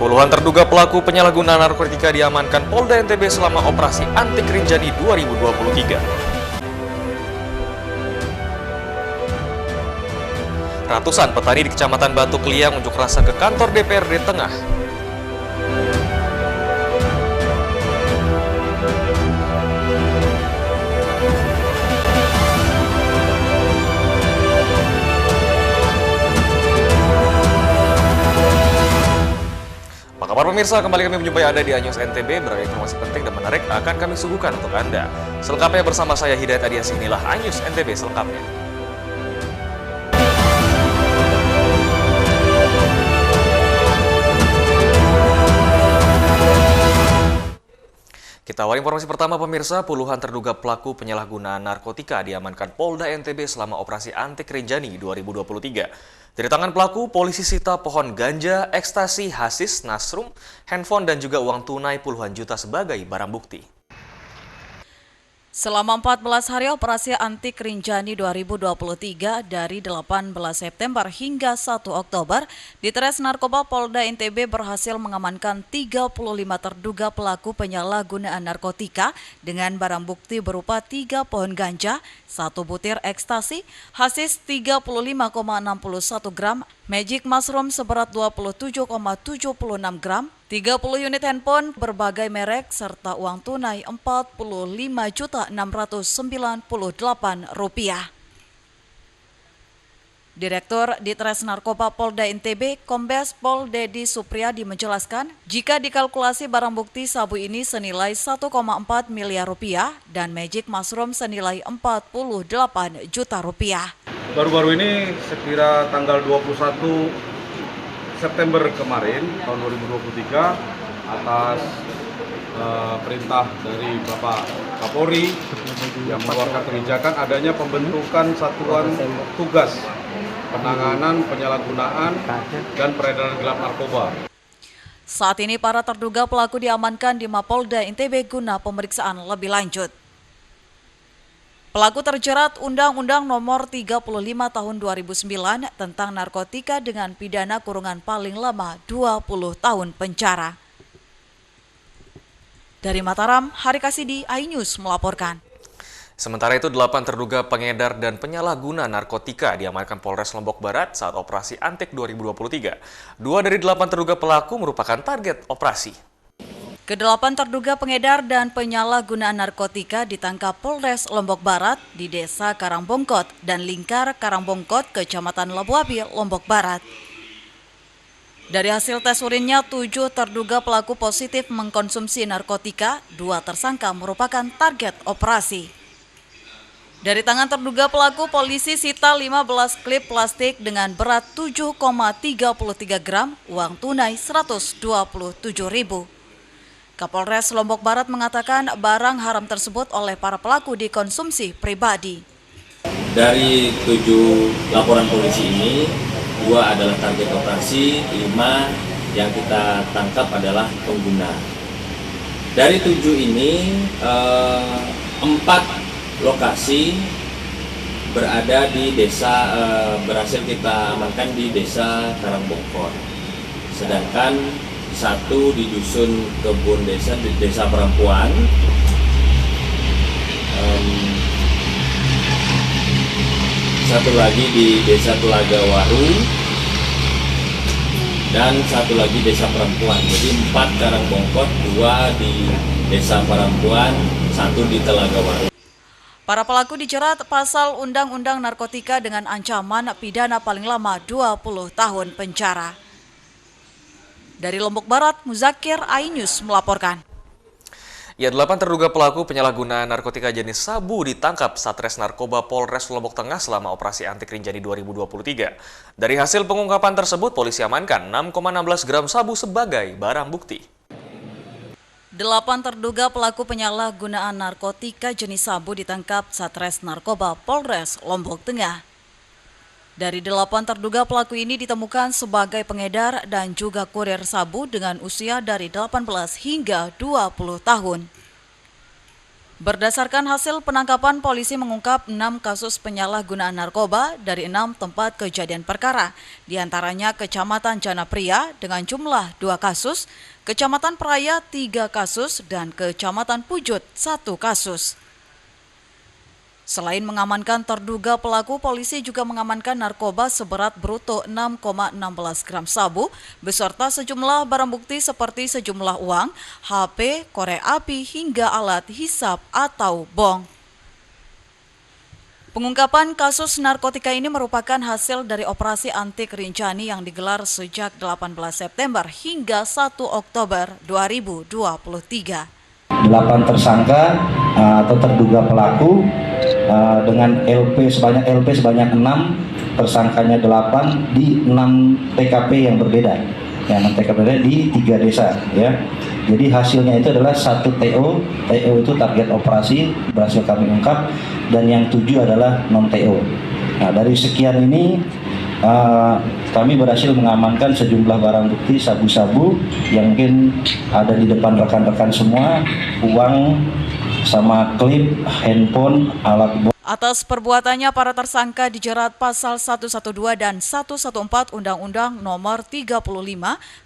Puluhan terduga pelaku penyalahgunaan narkotika diamankan Polda NTB selama operasi Antik Rinjani 2023. Ratusan petani di Kecamatan Batu Kliang unjuk rasa ke kantor DPRD Tengah. Apa kabar pemirsa, kembali kami menjumpai Anda di iNews NTB. Beragam informasi penting dan menarik akan kami suguhkan untuk Anda. Selengkapnya bersama saya Hidayat Adiasi, inilah iNews NTB selengkapnya. Kita awali informasi pertama pemirsa, puluhan terduga pelaku penyalahgunaan narkotika diamankan Polda NTB selama operasi Antik Rinjani 2023. Dari tangan pelaku, polisi sita pohon ganja, ekstasi, hasis, nasrum, handphone dan juga uang tunai puluhan juta sebagai barang bukti. Selama 14 hari operasi Antik Rinjani 2023 dari 18 September hingga 1 Oktober, Ditres Narkoba Polda NTB berhasil mengamankan 35 terduga pelaku penyalahgunaan narkotika dengan barang bukti berupa 3 pohon ganja, 1 butir ekstasi, hasis 35,61 gram, magic mushroom seberat 27,76 gram, 30 unit handphone berbagai merek serta uang tunai Rp45.698. Direktur Ditres Narkoba Polda NTB, Kombes Pol Dedi Supriyadi menjelaskan, jika dikalkulasi barang bukti sabu ini senilai Rp1,4 miliar dan magic mushroom senilai Rp48 juta. Baru-baru ini sekira tanggal 21 September kemarin tahun 2023 atas perintah dari Bapak Kapolri yang mengeluarkan kebijakan adanya pembentukan satuan tugas penanganan penyalahgunaan dan peredaran gelap narkoba. Saat ini para terduga pelaku diamankan di Mapolda NTB guna pemeriksaan lebih lanjut. Pelaku terjerat Undang-Undang Nomor 35 Tahun 2009 tentang narkotika dengan pidana kurungan paling lama 20 tahun penjara. Dari Mataram, Hari Kasidi, iNews melaporkan. Sementara itu, 8 terduga pengedar dan penyalahguna narkotika diamankan Polres Lombok Barat saat operasi Antik 2023. 2 dari 8 terduga pelaku merupakan target operasi. Kedelapan terduga pengedar dan penyalahgunaan narkotika ditangkap Polres Lombok Barat di Desa Karangbongkot dan Lingkar Karangbongkot, Kecamatan Labuapi, Lombok Barat. Dari hasil tes urinnya, 7 terduga pelaku positif mengkonsumsi narkotika, 2 tersangka merupakan target operasi. Dari tangan terduga pelaku, polisi sita 15 klip plastik dengan berat 7,33 gram, uang tunai Rp127.000. Kapolres Lombok Barat mengatakan barang haram tersebut oleh para pelaku dikonsumsi pribadi. Dari 7 laporan polisi ini, 2 adalah target operasi, 5 yang kita tangkap adalah pengguna. Dari 7 ini, 4 lokasi berada di desa, berhasil kita amankan di Desa Karangbongkot. Sedangkan 1 di Dusun Kebun Desa, di Desa Perempuan, 1 lagi di Desa Telaga Waru, dan 1 lagi Desa Perempuan. Jadi 4 Karangbongkot, 2 di Desa Perempuan, 1 di Telaga Waru. Para pelaku dijerat pasal Undang-Undang Narkotika dengan ancaman pidana paling lama 20 tahun penjara. Dari Lombok Barat, Muzakir, iNews melaporkan. 8 terduga pelaku penyalahgunaan narkotika jenis sabu ditangkap Satres Narkoba Polres Lombok Tengah selama operasi Antik Rinjani 2023. Dari hasil pengungkapan tersebut, polisi amankan 6,16 gram sabu sebagai barang bukti. 8 terduga pelaku penyalahgunaan narkotika jenis sabu ditangkap Satres Narkoba Polres Lombok Tengah. Dari 8 terduga pelaku ini ditemukan sebagai pengedar dan juga kurir sabu dengan usia dari 18 hingga 20 tahun. Berdasarkan hasil penangkapan, polisi mengungkap 6 kasus penyalahgunaan narkoba dari 6 tempat kejadian perkara. Di antaranya Kecamatan Janapria dengan jumlah 2 kasus, Kecamatan Peraya 3 kasus, dan Kecamatan Pujut 1 kasus. Selain mengamankan terduga pelaku, polisi juga mengamankan narkoba seberat bruto 6,16 gram sabu, beserta sejumlah barang bukti seperti sejumlah uang, HP, korek api, hingga alat hisap atau bong. Pengungkapan kasus narkotika ini merupakan hasil dari operasi Antik Rinjani yang digelar sejak 18 September hingga 1 Oktober 2023. 8 tersangka atau terduga pelaku dengan LP sebanyak 6, tersangkanya 8 di 6 TKP yang berbeda. Ya, 6 TKP berbeda di 3 desa ya. Jadi hasilnya itu adalah 1 TO itu target operasi berhasil kami ungkap, dan yang 7 adalah non TO. Nah, dari sekian ini kami berhasil mengamankan sejumlah barang bukti sabu-sabu yang mungkin ada di depan rekan-rekan semua, uang sama klip, handphone, alat bom. Atas perbuatannya, para tersangka dijerat pasal 112 dan 114 Undang-Undang Nomor 35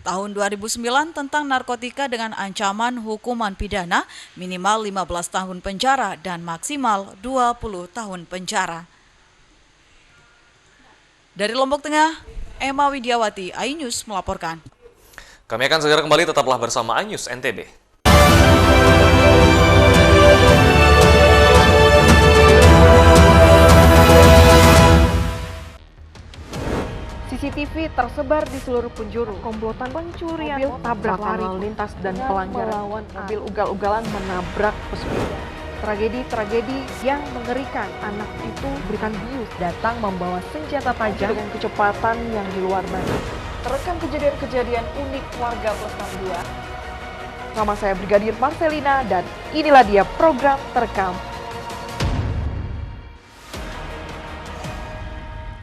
Tahun 2009 tentang narkotika dengan ancaman hukuman pidana minimal 15 tahun penjara dan maksimal 20 tahun penjara. Dari Lombok Tengah, Emma Widiawati, iNews melaporkan. Kami akan segera kembali, tetaplah bersama iNews NTB. CCTV tersebar di seluruh penjuru. Komplotan pencurian mobil, tabrak lari lalu lintas dan pelanggaran melawan mobil ugal-ugalan menabrak pesepeda. Tragedi-tragedi yang mengerikan. Anak itu berikan bius, datang membawa senjata tajam dengan kecepatan yang di luar batas. Terekam kejadian-kejadian unik warga Plus 62. Nama saya Brigadir Marcelina dan inilah dia program Terekam.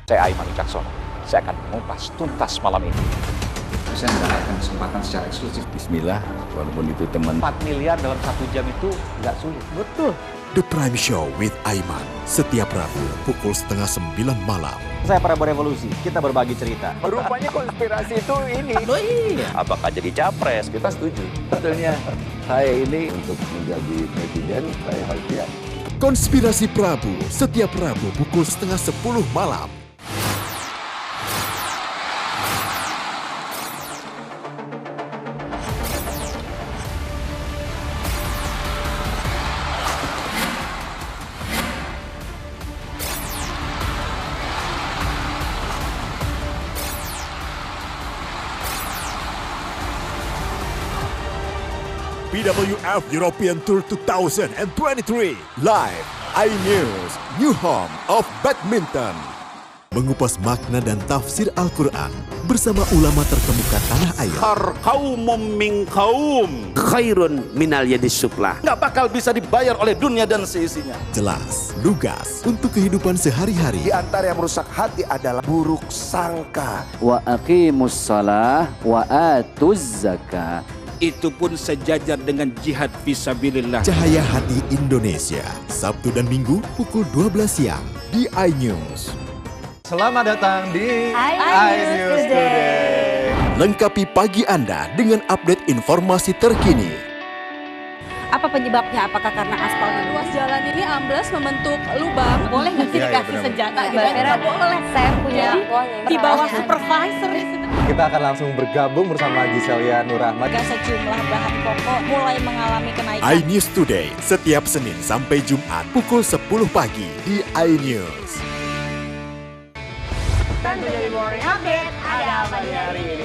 Saya Aiman Wicaksono. Saya akan mengupas tuntas malam ini. Saya mendapatkan kesempatan secara eksklusif. Bismillah, walaupun itu teman. 4 miliar dalam 1 jam itu nggak sulit. Betul. The Prime Show with Aiman, setiap Rabu pukul 8:30 malam. Saya Prabowo Revolusi, kita berbagi cerita. Rupanya konspirasi itu ini. Oh iya. Apakah jadi capres? Kita setuju. Sebetulnya saya ini untuk menjadi presiden, saya harus siap. Konspirasi Prabu, setiap Rabu pukul 9:30 malam. BWF European Tour 2023 live iNews, new home of badminton. Mengupas makna dan tafsir Al-Quran bersama ulama terkemuka tanah air. Kaum min kaum khairun minal yadis suflah. Nggak bakal bisa dibayar oleh dunia dan seisinya. Jelas, lugas untuk kehidupan sehari-hari. Di antara yang merusak hati adalah buruk sangka. Wa aqimus shalah wa atuz zakah. Itu pun sejajar dengan jihad fisabilillah. Cahaya Hati Indonesia, Sabtu dan Minggu pukul 12 siang di iNews. Selamat datang di iNews Today. Lengkapi pagi Anda dengan update informasi terkini. Apa penyebabnya? Apakah karena aspal ruas jalan ini ambles membentuk lubang? Boleh nggak sih dikasih senjata? Nggak boleh. Saya punya di bawah supervisor. Kita akan langsung bergabung bersama Giselia Nurahmat. Sejumlah bahan pokok mulai mengalami kenaikan. iNews Today setiap Senin sampai Jumat pukul 10 pagi di iNews.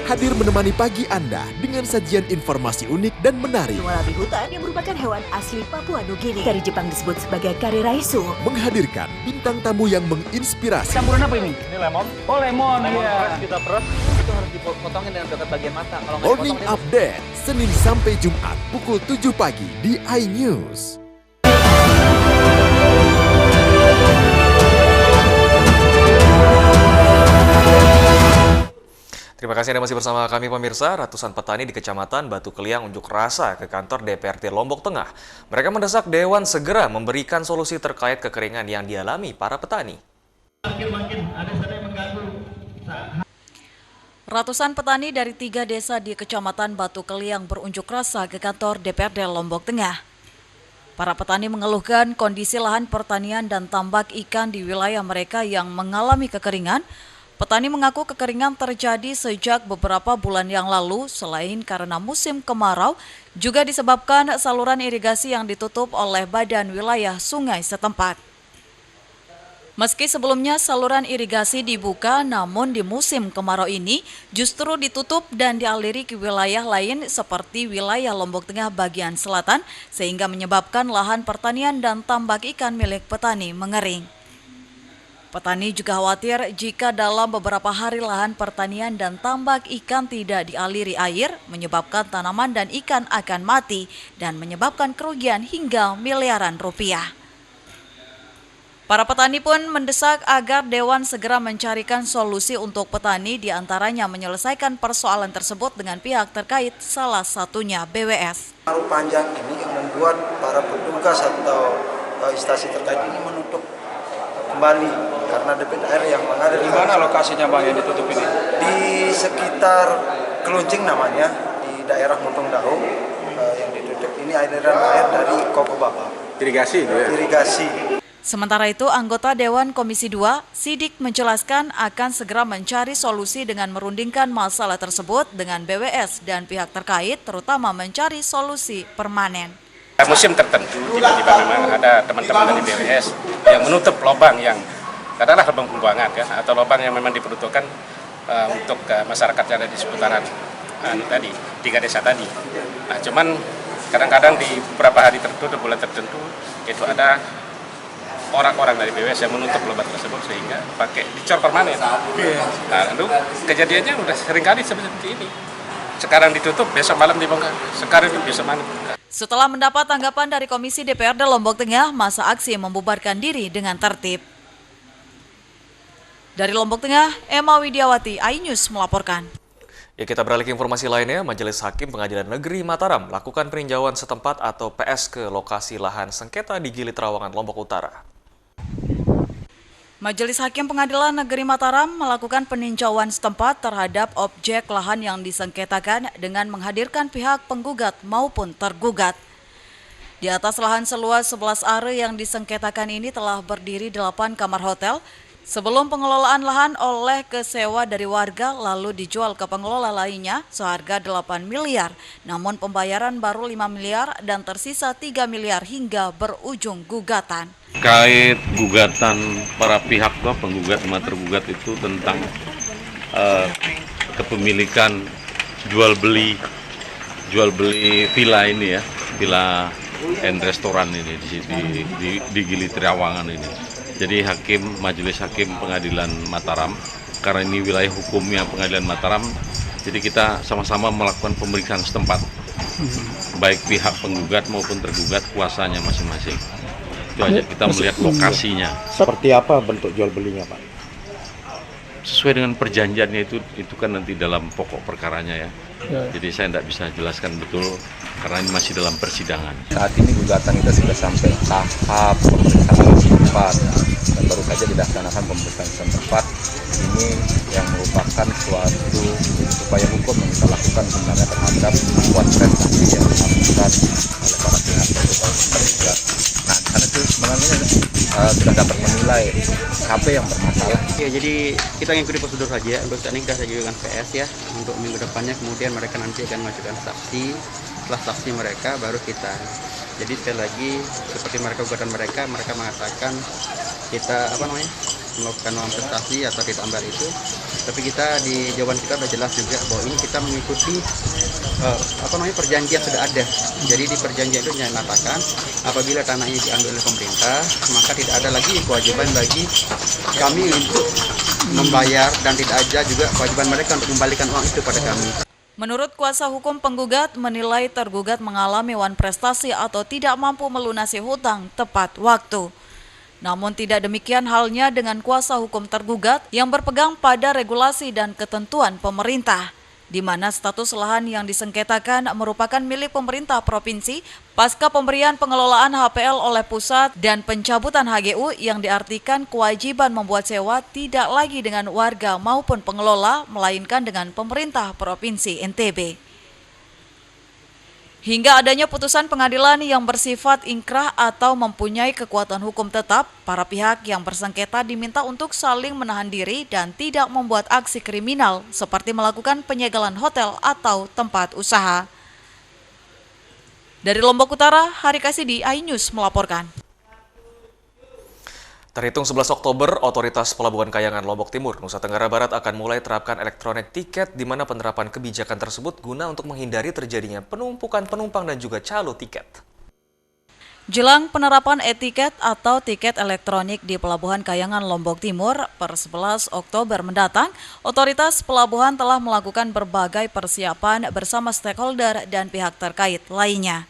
Hadir menemani pagi Anda dengan sajian informasi unik dan menarik. Walabi hutan yang merupakan hewan asli Papua Nugini. Dari Jepang disebut sebagai kariraisu. Menghadirkan bintang tamu yang menginspirasi. Campuran apa ini? Ini lemon. Oh lemon, iya. Kita peres. Itu harus dipotongin dengan dekat bagian mata. Kalau Morning Update, Senin sampai Jumat pukul 7 pagi di iNews. Terima kasih Anda masih bersama kami pemirsa. Ratusan petani di Kecamatan Batu Keliang unjuk rasa ke kantor DPRD Lombok Tengah. Mereka mendesak Dewan segera memberikan solusi terkait kekeringan yang dialami para petani. Ratusan petani dari 3 desa di Kecamatan Batu Keliang berunjuk rasa ke kantor DPRD Lombok Tengah. Para petani mengeluhkan kondisi lahan pertanian dan tambak ikan di wilayah mereka yang mengalami kekeringan. Petani mengaku kekeringan terjadi sejak beberapa bulan yang lalu selain karena musim kemarau, juga disebabkan saluran irigasi yang ditutup oleh badan wilayah sungai setempat. Meski sebelumnya saluran irigasi dibuka, namun di musim kemarau ini justru ditutup dan dialiri ke wilayah lain seperti wilayah Lombok Tengah bagian selatan, sehingga menyebabkan lahan pertanian dan tambak ikan milik petani mengering. Petani juga khawatir jika dalam beberapa hari lahan pertanian dan tambak ikan tidak dialiri air, menyebabkan tanaman dan ikan akan mati dan menyebabkan kerugian hingga miliaran rupiah. Para petani pun mendesak agar Dewan segera mencarikan solusi untuk petani, diantaranya menyelesaikan persoalan tersebut dengan pihak terkait, salah satunya BWS. Kemarau panjang ini yang membuat para petugas atau instansi terkait ini menutup kembali karena debit air yang mengalir. Di mana lokasinya Bang yang ditutup ini? Di sekitar Keluncing namanya, di daerah Muntong Dahu yang ditutup. Ini aliran air dari Koko Baba. Irigasi itu ya? Irigasi. Sementara itu, anggota Dewan Komisi 2, Sidik menjelaskan akan segera mencari solusi dengan merundingkan masalah tersebut dengan BWS dan pihak terkait, terutama mencari solusi permanen. Musim tertentu, tiba-tiba memang ada teman-teman dari BWS yang menutup lubang yang katakanlah lubang pembuangan kan, atau lubang yang memang diperuntukkan untuk masyarakat yang ada di seputaran tadi, 3 desa tadi. Nah, cuman kadang-kadang di beberapa hari tertentu, bulan tertentu, itu ada orang-orang dari BWS yang menutup lubang tersebut sehingga pakai dicor permanen. Nah, lalu kejadiannya udah sering kali seperti ini. Sekarang ditutup, besok malam dibongkar. Sekarang besok malam dibongkar. Setelah mendapat tanggapan dari Komisi DPRD Lombok Tengah, masa aksi membubarkan diri dengan tertib. Dari Lombok Tengah, Emma Widiawati, iNews melaporkan. Ya, kita beralih ke informasi lainnya. Majelis Hakim Pengadilan Negeri Mataram melakukan peninjauan setempat atau PS ke lokasi lahan sengketa di Gili Trawangan, Lombok Utara. Majelis Hakim Pengadilan Negeri Mataram melakukan peninjauan setempat terhadap objek lahan yang disengketakan dengan menghadirkan pihak penggugat maupun tergugat. Di atas lahan seluas 11 are yang disengketakan ini telah berdiri 8 kamar hotel. Sebelum pengelolaan lahan oleh kesewa dari warga lalu dijual ke pengelola lainnya seharga 8 miliar. Namun pembayaran baru 5 miliar dan tersisa 3 miliar hingga berujung gugatan. Terkait gugatan para pihak penggugat sama tergugat itu tentang kepemilikan jual beli villa ini ya, villa and restoran ini di Gili Trawangan ini. Jadi Majelis Hakim Pengadilan Mataram, karena ini wilayah hukumnya Pengadilan Mataram, jadi kita sama-sama melakukan pemeriksaan setempat, baik pihak penggugat maupun tergugat kuasanya masing-masing. Itu aja, kita melihat lokasinya. Seperti apa bentuk jual belinya, Pak? Sesuai dengan perjanjiannya itu kan nanti dalam pokok perkaranya ya. Jadi saya tidak bisa jelaskan betul karena ini masih dalam persidangan. Saat ini gugatan kita sudah sampai tahap pemeriksaan setempat dan baru saja dilaksanakan pemeriksaan setempat. Ini yang merupakan suatu upaya hukum yang kita lakukan sebenarnya terhadap potret saksi yang dilakukan oleh para pihak tergugat. Nah, karena itu sebenarnya sudah dapat menilai siapa yang bermasalah. Ya, jadi kita mengikuti prosedur saja. Untuk saat ini kita sajikan PS ya. Untuk minggu depannya kemudian mereka nanti akan mengajukan saksi. Setelah saksi mereka baru kita. Jadi sekali lagi seperti gugatan mereka mengatakan kita melakukan manifestasi atau tidak ambil itu. Tapi kita di jawaban kita sudah jelas juga bahwa ini kita mengikuti perjanjian sudah ada. Jadi di perjanjian itu menyatakan apabila tanah ini diambil oleh pemerintah, maka tidak ada lagi kewajiban bagi kami untuk membayar dan tidak ada juga kewajiban mereka untuk membalikan uang itu pada kami. Menurut kuasa hukum penggugat, menilai tergugat mengalami wan prestasi atau tidak mampu melunasi hutang tepat waktu. Namun tidak demikian halnya dengan kuasa hukum tergugat yang berpegang pada regulasi dan ketentuan pemerintah, di mana status lahan yang disengketakan merupakan milik pemerintah provinsi pasca pemberian pengelolaan HPL oleh pusat dan pencabutan HGU yang diartikan kewajiban membuat sewa tidak lagi dengan warga maupun pengelola, melainkan dengan pemerintah provinsi NTB. Hingga adanya putusan pengadilan yang bersifat ingkrah atau mempunyai kekuatan hukum tetap, para pihak yang bersengketa diminta untuk saling menahan diri dan tidak membuat aksi kriminal seperti melakukan penyegelan hotel atau tempat usaha. Dari Lombok Utara, Hari Kasidi, iNews melaporkan. Terhitung 11 Oktober, Otoritas Pelabuhan Kayangan Lombok Timur, Nusa Tenggara Barat akan mulai terapkan elektronik tiket di mana penerapan kebijakan tersebut guna untuk menghindari terjadinya penumpukan penumpang dan juga calo tiket. Jelang penerapan e-tiket atau tiket elektronik di Pelabuhan Kayangan Lombok Timur per 11 Oktober mendatang, Otoritas Pelabuhan telah melakukan berbagai persiapan bersama stakeholder dan pihak terkait lainnya.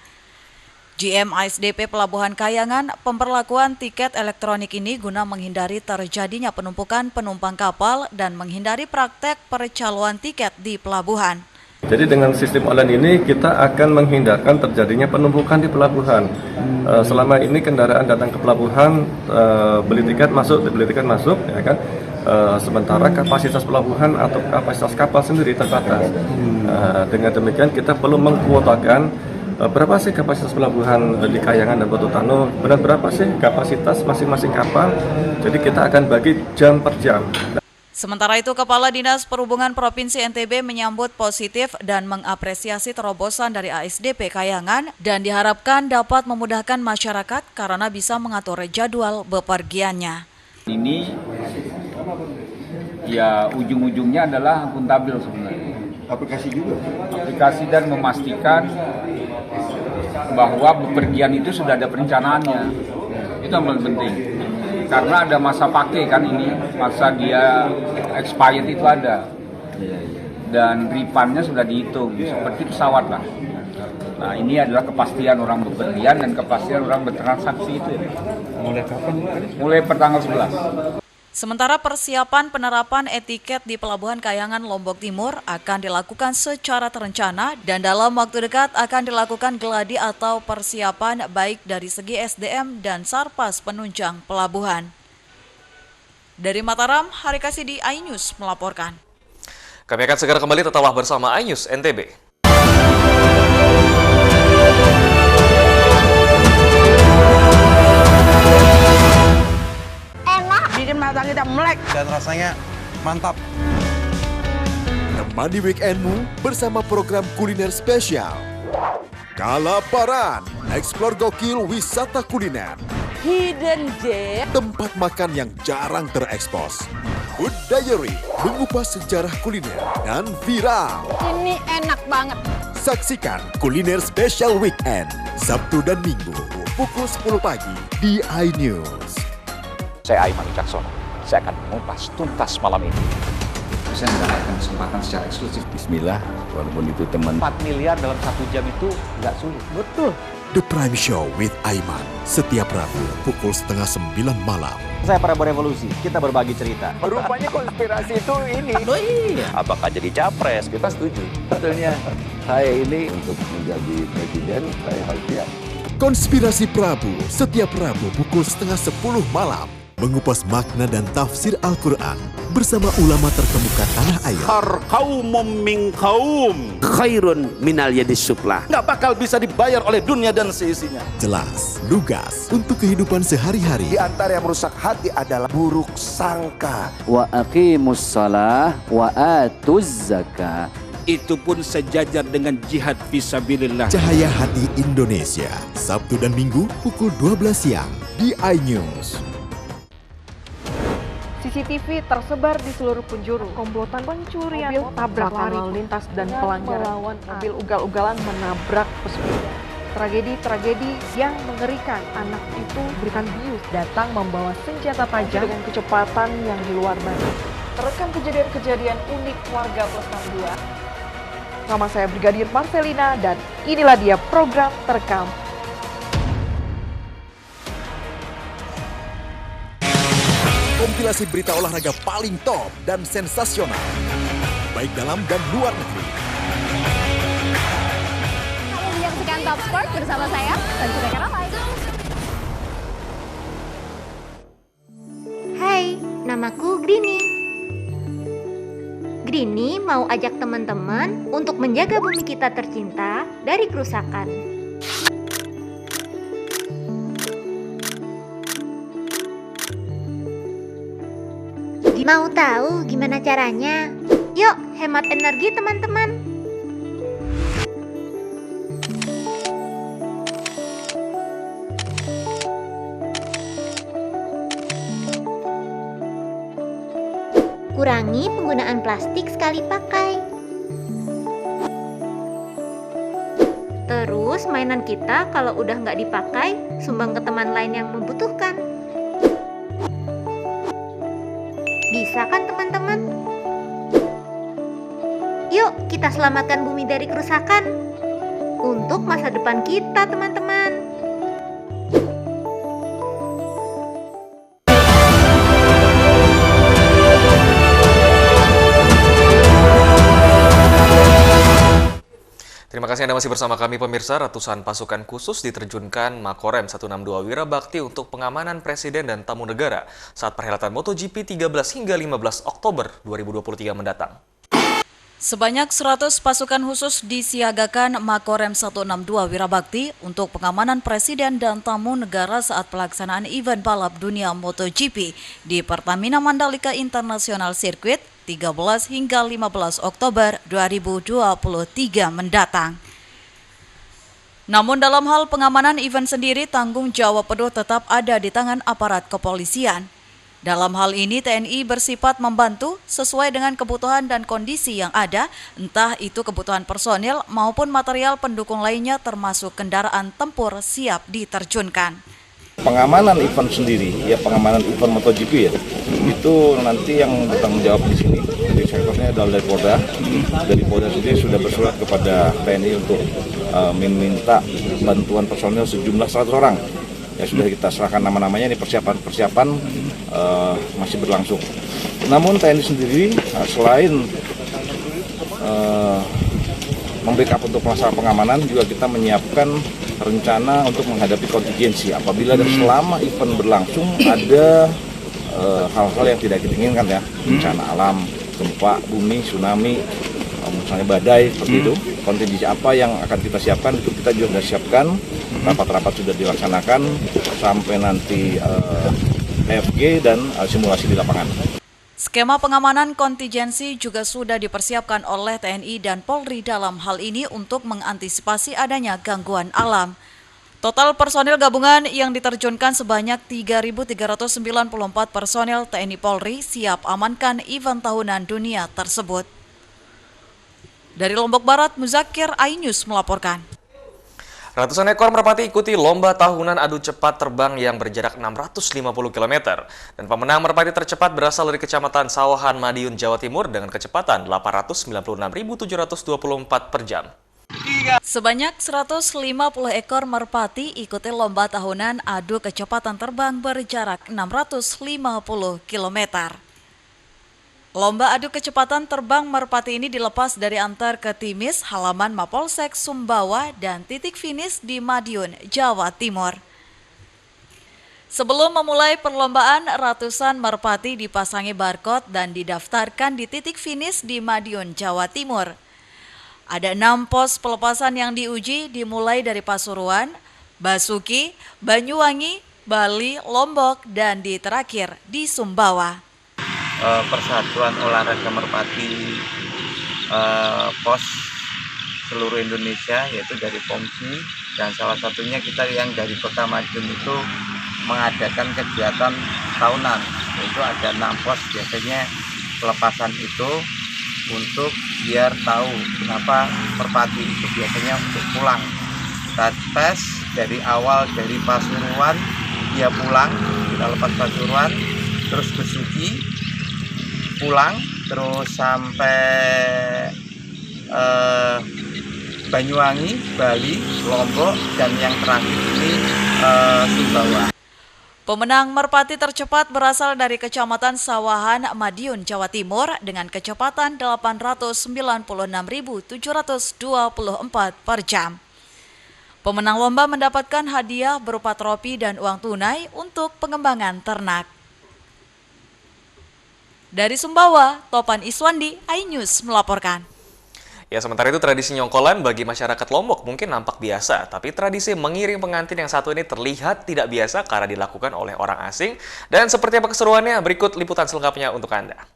GM ASDP Pelabuhan Kayangan, pemberlakuan tiket elektronik ini guna menghindari terjadinya penumpukan penumpang kapal dan menghindari praktek percaloan tiket di pelabuhan. Jadi dengan sistem online ini kita akan menghindarkan terjadinya penumpukan di pelabuhan. Selama ini kendaraan datang ke pelabuhan, beli tiket masuk, ya kan. Sementara kapasitas pelabuhan atau kapasitas kapal sendiri terbatas. Dengan demikian kita perlu mengkuotakan berapa sih kapasitas pelabuhan di Kayangan dan Batu Tanu, benar berapa sih kapasitas masing-masing kapal. Jadi kita akan bagi jam per jam. Sementara itu, Kepala Dinas Perhubungan Provinsi NTB menyambut positif dan mengapresiasi terobosan dari ASDP Kayangan dan diharapkan dapat memudahkan masyarakat karena bisa mengatur jadwal bepergiannya. Ini ya ujung-ujungnya adalah akuntabel sebenarnya. Aplikasi juga? Aplikasi dan memastikan bahwa bepergian itu sudah ada perencanaannya. Itu yang paling penting. Karena ada masa pakai kan ini, masa dia expired itu ada. Dan refundnya sudah dihitung, seperti pesawat lah. Nah ini adalah kepastian orang bepergian dan kepastian orang bertransaksi itu. Mulai kapan? Mulai per tanggal 11. Sementara persiapan penerapan e-tiket di Pelabuhan Kayangan Lombok Timur akan dilakukan secara terencana dan dalam waktu dekat akan dilakukan geladi atau persiapan baik dari segi SDM dan Sarpas penunjang pelabuhan. Dari Mataram, Hari Kasidi, iNews melaporkan. Kami akan segera kembali, tetaplah bersama iNews NTB. Bikin mata kita melek dan rasanya mantap. Temani weekendmu bersama program kuliner spesial. Kalaparan, eksplor gokil wisata kuliner. Hidden Gem, tempat makan yang jarang terekspos. Food Diary, mengupas sejarah kuliner dan viral. ini enak banget. Saksikan kuliner spesial weekend, Sabtu dan Minggu, pukul 10 pagi di iNews. Saya Aiman Wicaksono, saya akan mengupas tuntas malam ini. Saya mendapatkan kesempatan secara eksklusif. Bismillah, walaupun itu teman. 4 miliar dalam 1 jam itu nggak sulit. Betul. The Prime Show with Aiman, setiap Rabu pukul 8:30 malam. Saya Prabowo Revolusi, kita berbagi cerita. Rupanya konspirasi itu ini. Oh iya. Apakah jadi capres? Kita setuju. Sebetulnya saya ini untuk menjadi presiden, saya harus siap. Konspirasi Prabu, setiap Rabu pukul 9:30 malam. Mengupas makna dan tafsir Al-Quran bersama ulama terkemuka tanah air. Kaumum min kaum khairun minal yadis suflah. Nggak bakal bisa dibayar oleh dunia dan seisinya. Jelas, lugas untuk kehidupan sehari-hari. Di antara yang merusak hati adalah buruk sangka. Wa aqimus shalah wa atuz zakah. Itu pun sejajar dengan jihad fisabilillah. Cahaya Hati Indonesia, Sabtu dan Minggu pukul 12 siang di iNews. CCTV tersebar di seluruh penjuru. Komplotan pencurian, mobil tabrak lalu lintas dan pelanggaran melawan mobil ugal-ugalan menabrak pesepeda. Tragedi-tragedi yang mengerikan. Anak itu berikan bius, datang membawa senjata tajam dengan kecepatan yang di luar batas. Terekam kejadian-kejadian unik warga Plus 62. Nama saya Brigadir Marcelina dan inilah dia program Terekam. Kompilasi berita olahraga paling top dan sensasional, baik dalam dan luar negeri. Kamu menyaksikan Top Sport bersama saya, Tanjung Karawai. Hai, namaku Grini. Grini mau ajak teman-teman untuk menjaga bumi kita tercinta dari kerusakan. Mau tahu gimana caranya? Yuk, hemat energi teman-teman. Kurangi penggunaan plastik sekali pakai. Terus mainan kita kalau udah nggak dipakai, sumbang ke teman lain yang membutuhkan. Bisa kan teman-teman? Yuk kita selamatkan bumi dari kerusakan untuk masa depan kita teman-teman. Terima kasih Anda masih bersama kami pemirsa. Ratusan pasukan khusus diterjunkan Makorem 162 Wirabakti untuk pengamanan Presiden dan tamu negara saat perhelatan MotoGP 13 hingga 15 Oktober 2023 mendatang. Sebanyak 100 pasukan khusus disiagakan Makorem 162 Wirabakti untuk pengamanan Presiden dan tamu negara saat pelaksanaan event balap dunia MotoGP di Pertamina Mandalika International Circuit 13 hingga 15 Oktober 2023 mendatang. Namun dalam hal pengamanan event sendiri, tanggung jawab penuh tetap ada di tangan aparat kepolisian. Dalam hal ini TNI bersifat membantu sesuai dengan kebutuhan dan kondisi yang ada, entah itu kebutuhan personil maupun material pendukung lainnya termasuk kendaraan tempur siap diterjunkan. Pengamanan event sendiri, ya pengamanan event MotoGP ya, itu nanti yang bertanggung jawab di sini. Jadi sektornya adalah dari Polda. Dari Polda sendiri sudah bersurat kepada TNI untuk meminta bantuan personil sejumlah 100 orang. Ya sudah kita serahkan nama-namanya, ini persiapan masih berlangsung. Namun TNI sendiri selain membackup untuk masalah pengamanan, juga kita menyiapkan rencana untuk menghadapi kontingensi apabila selama event berlangsung ada hal-hal yang tidak kita inginkan ya, bencana alam, gempa, bumi, tsunami, misalnya badai seperti itu. Kontingensi apa yang akan kita siapkan itu kita juga sudah siapkan, rapat-rapat sudah dilaksanakan sampai nanti FG dan simulasi di lapangan. Skema pengamanan kontingensi juga sudah dipersiapkan oleh TNI dan Polri dalam hal ini untuk mengantisipasi adanya gangguan alam. Total personil gabungan yang diterjunkan sebanyak 3.394 personil TNI Polri siap amankan event tahunan dunia tersebut. Dari Lombok Barat, Muzakir, iNews melaporkan. Ratusan ekor merpati ikuti lomba tahunan adu cepat terbang yang berjarak 650 km. Dan pemenang merpati tercepat berasal dari Kecamatan Sawahan, Madiun, Jawa Timur dengan kecepatan 896.724 per jam. Sebanyak 150 ekor merpati ikuti lomba tahunan adu kecepatan terbang berjarak 650 km. Lomba adu kecepatan terbang merpati ini dilepas dari Antar ke Timis, halaman Mapolsek Sumbawa, dan titik finish di Madiun, Jawa Timur. Sebelum memulai perlombaan, ratusan merpati dipasangi barcode dan didaftarkan di titik finish di Madiun, Jawa Timur. Ada 6 pos pelepasan yang diuji dimulai dari Pasuruan, Basuki, Banyuwangi, Bali, Lombok, dan di terakhir di Sumbawa. Persatuan Olahraga Merpati pos seluruh Indonesia, yaitu dari POMSI, dan salah satunya kita yang dari Kota Madiun itu mengadakan kegiatan tahunan, yaitu ada 6 pos. Biasanya pelepasan itu untuk biar tahu kenapa merpati itu biasanya untuk pulang. Kita tes dari awal dari Pasuruan, dia pulang, kita lepas Pasuruan, terus Besuki, pulang, terus sampai Banyuwangi, Bali, Lombok, dan yang terakhir ini Sumbawa. Pemenang merpati tercepat berasal dari Kecamatan Sawahan, Madiun, Jawa Timur dengan kecepatan 896.724 per jam. Pemenang lomba mendapatkan hadiah berupa trofi dan uang tunai untuk pengembangan ternak. Dari Sumbawa, Topan Iswandi, iNews melaporkan. Ya, sementara itu tradisi nyongkolan bagi masyarakat Lombok mungkin nampak biasa, tapi tradisi mengiring pengantin yang satu ini terlihat tidak biasa karena dilakukan oleh orang asing. Dan seperti apa keseruannya? Berikut liputan selengkapnya untuk Anda.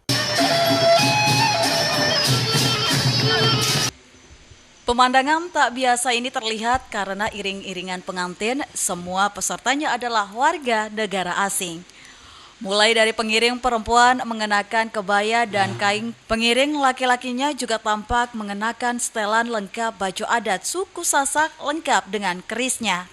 Pemandangan tak biasa ini terlihat karena iring-iringan pengantin, semua pesertanya adalah warga negara asing. Mulai dari pengiring perempuan mengenakan kebaya dan kain, pengiring laki-lakinya juga tampak mengenakan setelan lengkap baju adat suku Sasak lengkap dengan kerisnya.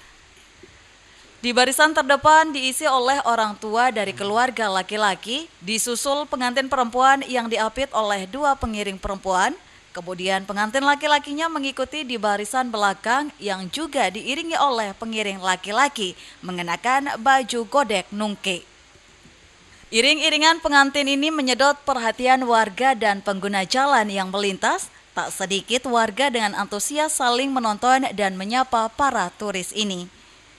Di barisan terdepan diisi oleh orang tua dari keluarga laki-laki, disusul pengantin perempuan yang diapit oleh dua pengiring perempuan, kemudian pengantin laki-lakinya mengikuti di barisan belakang yang juga diiringi oleh pengiring laki-laki mengenakan baju godek nungke. Iring-iringan pengantin ini menyedot perhatian warga dan pengguna jalan yang melintas. Tak sedikit warga dengan antusias saling menonton dan menyapa para turis ini.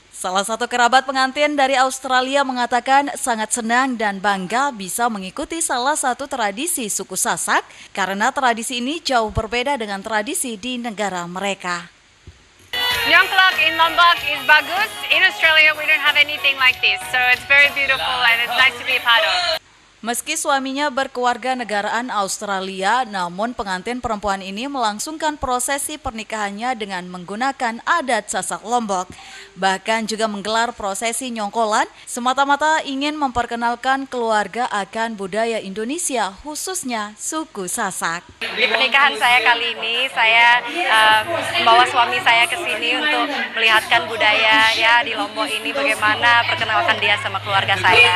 Salah satu kerabat pengantin dari Australia mengatakan sangat senang dan bangga bisa mengikuti salah satu tradisi suku Sasak karena tradisi ini jauh berbeda dengan tradisi di negara mereka. Nyongklok in Lombok is bagus. In Australia, we don't have anything like this, so it's very beautiful and it's nice to be a part of. Meski suaminya berkeluarga negaraan Australia, namun pengantin perempuan ini melangsungkan prosesi pernikahannya dengan menggunakan adat Sasak Lombok. Bahkan juga menggelar prosesi nyongkolan, semata-mata ingin memperkenalkan keluarga akan budaya Indonesia, khususnya suku Sasak. Di pernikahan saya kali ini, saya membawa suami saya ke sini untuk melihatkan budaya ya di Lombok ini, bagaimana perkenalkan dia sama keluarga saya.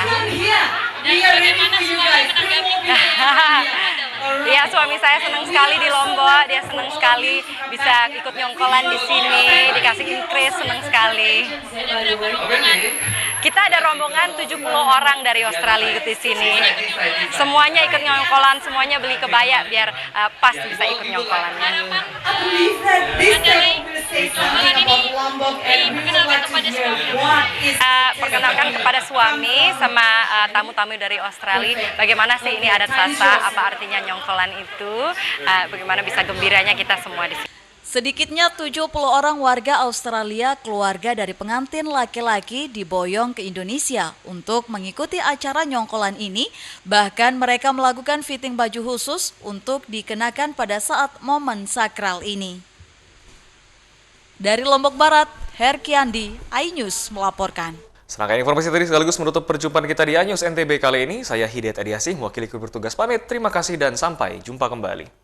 Ya, suami saya senang sekali di Lombok, dia senang sekali bisa ikut nyongkolan di sini, dikasih increase, senang sekali. Kita ada rombongan 70 orang dari Australia ikut di sini. Semuanya ikut nyongkolan, semuanya beli kebaya biar pas bisa ikut nyongkolannya. Perkenalkan kepada suami sama tamu-tamu dari Australia, bagaimana sih ini adat Sasak, apa artinya nyongkolan itu, bagaimana bisa gembiranya kita semua di sini. Sedikitnya 70 orang warga Australia, keluarga dari pengantin laki-laki diboyong ke Indonesia untuk mengikuti acara nyongkolan ini. Bahkan mereka melakukan fitting baju khusus untuk dikenakan pada saat momen sakral ini. Dari Lombok Barat, Herkiandi, iNews melaporkan. Serangkaian informasi tadi sekaligus menutup perjumpaan kita di iNews NTB kali ini. Saya Hidayat Adiasih, mewakili kru bertugas pamit. Terima kasih dan sampai jumpa kembali.